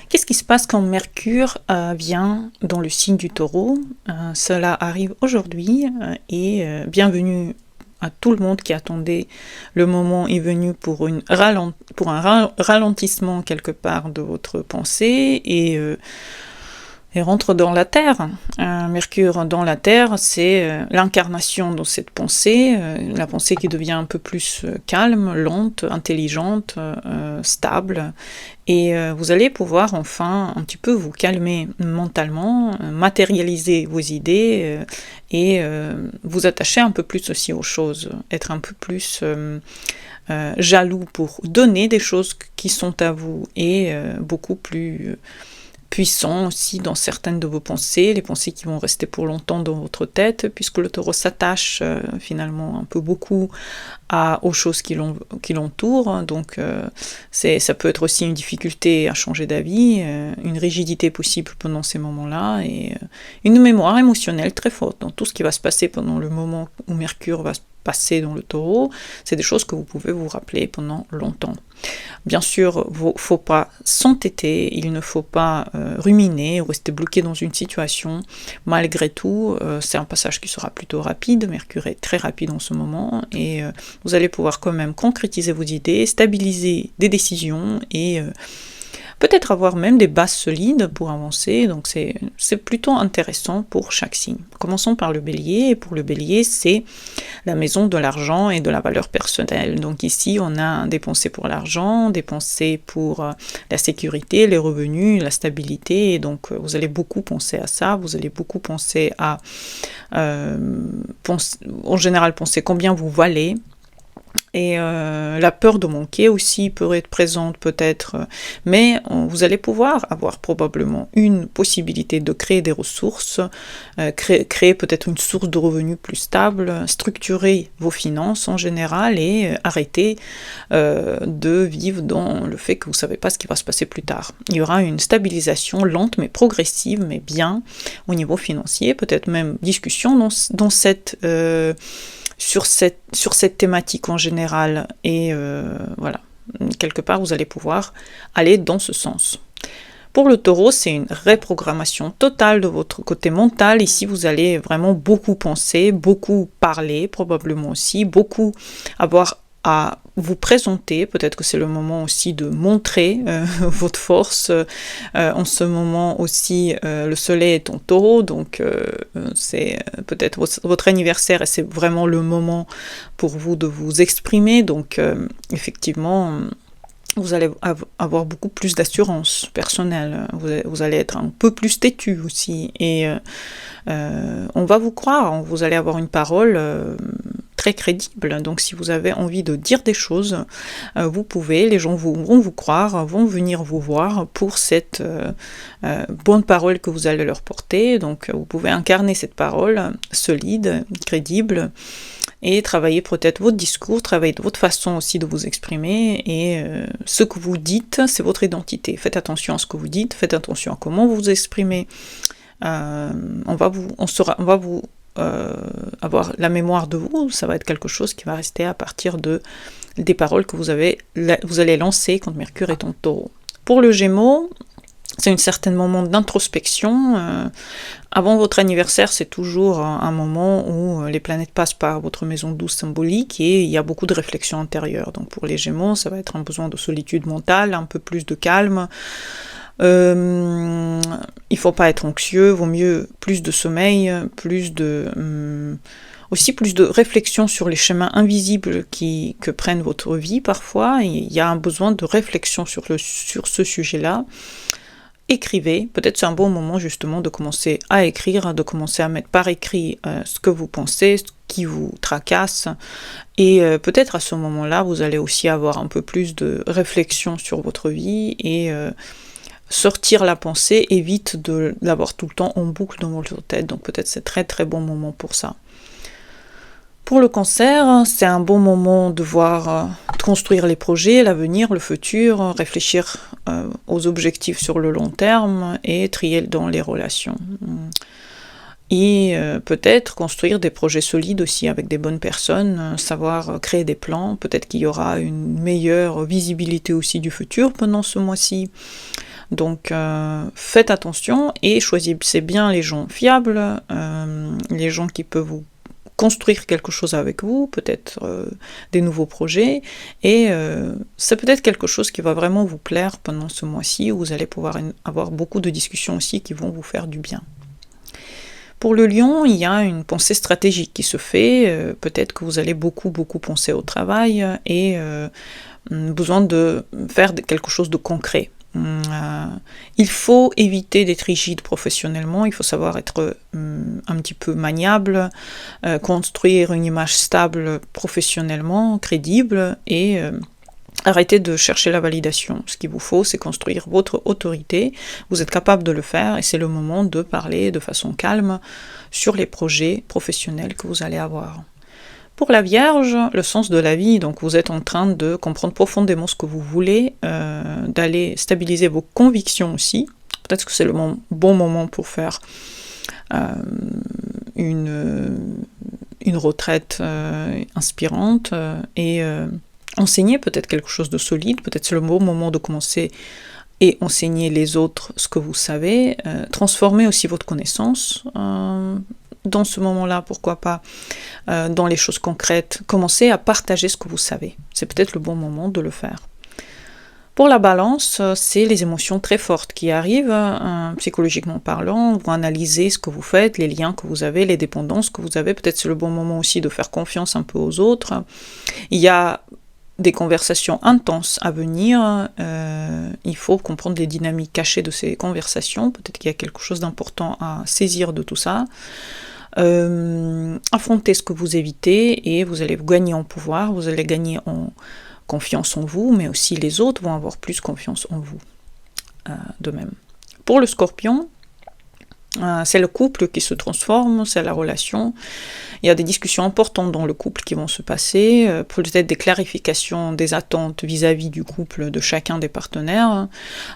Qu'est-ce qui se passe quand Mercure vient dans le signe du Taureau? Cela arrive aujourd'hui et bienvenue à tout le monde qui attendait. Le moment est venu pour un ralentissement quelque part de votre pensée et rentre dans la Terre. Mercure dans la Terre, c'est l'incarnation de cette pensée, la pensée qui devient un peu plus calme, lente, intelligente, stable. Et vous allez pouvoir enfin un petit peu vous calmer mentalement, matérialiser vos idées et vous attacher un peu plus aussi aux choses, être un peu plus jaloux pour donner des choses qui sont à vous et beaucoup plus puissant aussi dans certaines de vos pensées, les pensées qui vont rester pour longtemps dans votre tête, puisque le Taureau s'attache finalement un peu beaucoup aux choses qui l'entourent. Donc ça peut être aussi une difficulté à changer d'avis, une rigidité possible pendant ces moments-là, et une mémoire émotionnelle très forte dans tout ce qui va se passer pendant le moment où Mercure va se passer dans le Taureau. C'est des choses que vous pouvez vous rappeler pendant longtemps. Bien sûr, il ne faut pas s'entêter, il ne faut pas ruminer ou rester bloqué dans une situation. Malgré tout, c'est un passage qui sera plutôt rapide. Mercure est très rapide en ce moment et vous allez pouvoir quand même concrétiser vos idées, stabiliser des décisions et peut-être avoir même des bases solides pour avancer, donc c'est plutôt intéressant pour chaque signe. Commençons par le Bélier, et pour le Bélier, c'est la maison de l'argent et de la valeur personnelle. Donc ici, on a des pensées pour l'argent, des pensées pour la sécurité, les revenus, la stabilité, et donc vous allez beaucoup penser à ça, vous allez beaucoup penser à, en général, penser combien vous valez. Et la peur de manquer aussi peut être présente peut-être, mais vous allez pouvoir avoir probablement une possibilité de créer des ressources, créer peut-être une source de revenus plus stable, structurer vos finances en général et arrêter de vivre dans le fait que vous ne savez pas ce qui va se passer plus tard. Il y aura une stabilisation lente mais progressive, mais bien au niveau financier, peut-être même discussion dans cette... sur cette thématique en général, et voilà, quelque part vous allez pouvoir aller dans ce sens. Pour le Taureau, c'est une reprogrammation totale de votre côté mental. Ici, vous allez vraiment beaucoup penser, beaucoup parler, probablement aussi, beaucoup avoir à vous présenter. Peut-être que c'est le moment aussi de montrer votre force. En ce moment aussi, le soleil est en Taureau, donc c'est peut-être votre anniversaire et c'est vraiment le moment pour vous de vous exprimer. Donc effectivement, vous allez avoir beaucoup plus d'assurance personnelle, vous allez être un peu plus têtu aussi, et on va vous croire, vous allez avoir une parole très crédible. Donc si vous avez envie de dire des choses, vous pouvez, les gens vont vous croire, vont venir vous voir pour cette bonne parole que vous allez leur porter. Donc vous pouvez incarner cette parole solide, crédible, et travailler peut-être votre discours, travailler votre façon aussi de vous exprimer, et ce que vous dites, c'est votre identité. Faites attention à ce que vous dites, faites attention à comment vous vous exprimez. On va vous avoir la mémoire de vous, ça va être quelque chose qui va rester à partir des paroles que vous allez lancer quand Mercure est en Taureau. Pour le Gémeaux, c'est un certain moment d'introspection. Avant votre anniversaire, c'est toujours un moment où les planètes passent par votre maison douce symbolique et il y a beaucoup de réflexion intérieure. Donc pour les Gémeaux, ça va être un besoin de solitude mentale, un peu plus de calme. Il ne faut pas être anxieux, vaut mieux plus de sommeil, aussi plus de réflexion sur les chemins invisibles que prennent votre vie parfois. Il y a un besoin de réflexion sur ce sujet-là. Écrivez, peut-être c'est un bon moment justement de commencer à écrire, de commencer à mettre par écrit ce que vous pensez, ce qui vous tracasse, et peut-être à ce moment-là, vous allez aussi avoir un peu plus de réflexion sur votre vie, et sortir la pensée évite de l'avoir tout le temps en boucle dans votre tête, donc peut-être c'est très très bon moment pour ça. Pour le Cancer, c'est un bon moment de construire les projets, l'avenir, le futur, réfléchir aux objectifs sur le long terme et trier dans les relations. Et peut-être construire des projets solides aussi avec des bonnes personnes, savoir créer des plans, peut-être qu'il y aura une meilleure visibilité aussi du futur pendant ce mois-ci. Donc faites attention et choisissez bien les gens fiables, les gens qui peuvent vous construire quelque chose avec vous, peut-être des nouveaux projets, et c'est peut-être quelque chose qui va vraiment vous plaire pendant ce mois-ci, où vous allez pouvoir avoir beaucoup de discussions aussi qui vont vous faire du bien. Pour le lion, il y a une pensée stratégique qui se fait, peut-être que vous allez beaucoup penser au travail et besoin de faire quelque chose de concret. Il faut éviter d'être rigide professionnellement, il faut savoir être un petit peu maniable, construire une image stable professionnellement, crédible, et arrêtez de chercher la validation. Ce qu'il vous faut, c'est construire votre autorité. Vous êtes capable de le faire et c'est le moment de parler de façon calme sur les projets professionnels que vous allez avoir. Pour la Vierge, le sens de la vie, donc vous êtes en train de comprendre profondément ce que vous voulez, d'aller stabiliser vos convictions aussi. Peut-être que c'est le bon moment pour faire une retraite inspirante et enseigner peut-être quelque chose de solide, peut-être c'est le bon moment de commencer et enseigner les autres ce que vous savez, transformer aussi votre connaissance dans ce moment-là, pourquoi pas, dans les choses concrètes, commencez à partager ce que vous savez. C'est peut-être le bon moment de le faire. Pour la Balance, c'est les émotions très fortes qui arrivent, psychologiquement parlant, vous analysez ce que vous faites, les liens que vous avez, les dépendances que vous avez, peut-être c'est le bon moment aussi de faire confiance un peu aux autres. Il y a des conversations intenses à venir, il faut comprendre les dynamiques cachées de ces conversations, peut-être qu'il y a quelque chose d'important à saisir de tout ça. Affrontez ce que vous évitez et vous allez gagner en pouvoir, vous allez gagner en confiance en vous, mais aussi les autres vont avoir plus confiance en vous de même. Pour le Scorpion, c'est le couple qui se transforme, c'est la relation. Il y a des discussions importantes dans le couple qui vont se passer, peut-être des clarifications des attentes vis-à-vis du couple de chacun des partenaires.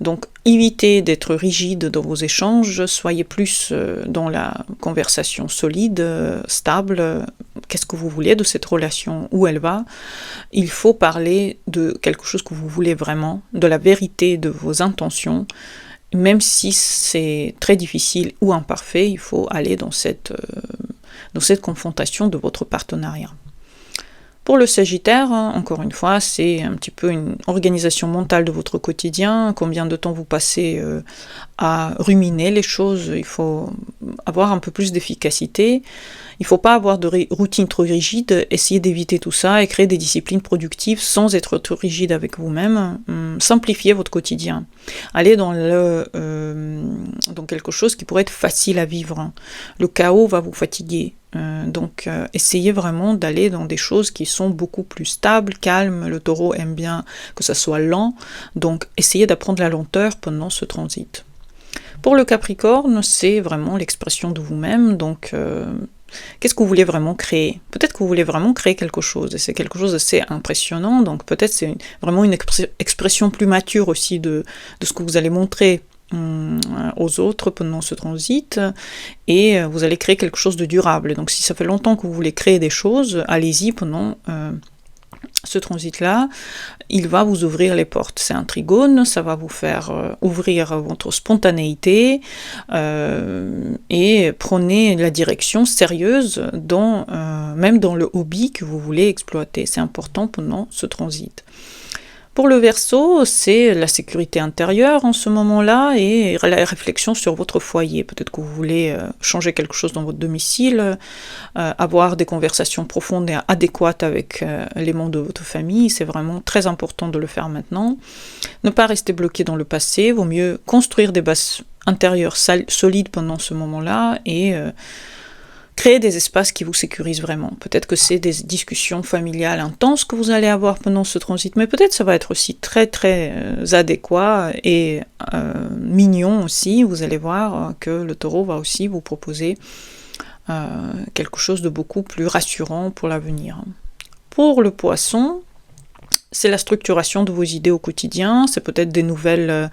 Donc évitez d'être rigide dans vos échanges, soyez plus dans la conversation solide, stable. Qu'est-ce que vous voulez de cette relation, où elle va? Il faut parler de quelque chose que vous voulez vraiment, de la vérité de vos intentions. Même si c'est très difficile ou imparfait, il faut aller dans cette confrontation de votre partenariat. Pour le Sagittaire, encore une fois, c'est un petit peu une organisation mentale de votre quotidien, combien de temps vous passez à ruminer les choses, il faut avoir un peu plus d'efficacité. Il ne faut pas avoir de routine trop rigide, essayer d'éviter tout ça et créer des disciplines productives sans être trop rigide avec vous-même. Simplifiez votre quotidien. Allez dans quelque chose qui pourrait être facile à vivre. Le chaos va vous fatiguer. Donc essayez vraiment d'aller dans des choses qui sont beaucoup plus stables, calmes. Le Taureau aime bien que ça soit lent, donc essayez d'apprendre la lenteur pendant ce transit. Pour le Capricorne, c'est vraiment l'expression de vous-même, donc qu'est-ce que vous voulez vraiment créer? Peut-être que vous voulez vraiment créer quelque chose, et c'est quelque chose d'assez impressionnant, donc peut-être c'est vraiment une expression plus mature aussi de ce que vous allez montrer aux autres pendant ce transit, et vous allez créer quelque chose de durable. Donc si ça fait longtemps que vous voulez créer des choses, allez-y pendant ce transit-là, il va vous ouvrir les portes. C'est un trigone, ça va vous faire ouvrir votre spontanéité et prenez la direction sérieuse même dans le hobby que vous voulez exploiter. C'est important pendant ce transit. Pour le Verseau, c'est la sécurité intérieure en ce moment-là et la réflexion sur votre foyer. Peut-être que vous voulez changer quelque chose dans votre domicile, avoir des conversations profondes et adéquates avec les membres de votre famille. C'est vraiment très important de le faire maintenant. Ne pas rester bloqué dans le passé, vaut mieux construire des bases intérieures solides pendant ce moment-là et créer des espaces qui vous sécurisent vraiment. Peut-être que c'est des discussions familiales intenses que vous allez avoir pendant ce transit, mais peut-être ça va être aussi très très adéquat et mignon aussi. Vous allez voir que le Taureau va aussi vous proposer quelque chose de beaucoup plus rassurant pour l'avenir. Pour le Poisson, c'est la structuration de vos idées au quotidien, c'est peut-être des nouvelles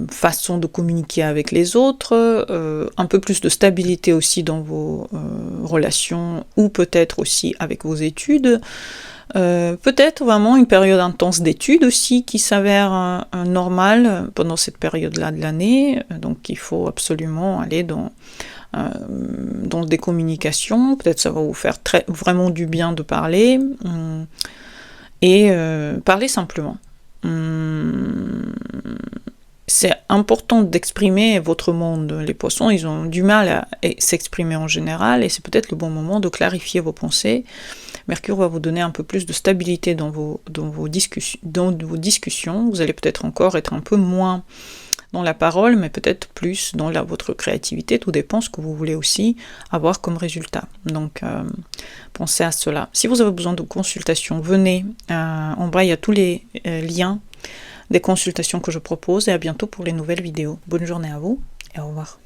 façon de communiquer avec les autres, un peu plus de stabilité aussi dans vos relations ou peut-être aussi avec vos études. Peut-être vraiment une période intense d'études aussi qui s'avère normale pendant cette période-là de l'année. Donc il faut absolument aller dans des communications. Peut-être ça va vous faire vraiment du bien de parler. Et parler simplement. C'est important d'exprimer votre monde. Les poissons, ils ont du mal à s'exprimer en général, et c'est peut-être le bon moment de clarifier vos pensées. Mercure va vous donner un peu plus de stabilité dans vos discussions. Vous allez peut-être encore être un peu moins dans la parole, mais peut-être plus dans votre créativité. Tout dépend ce que vous voulez aussi avoir comme résultat. Donc, pensez à cela. Si vous avez besoin de consultation, venez. En bas, il y a tous les liens des consultations que je propose, et à bientôt pour les nouvelles vidéos. Bonne journée à vous et au revoir.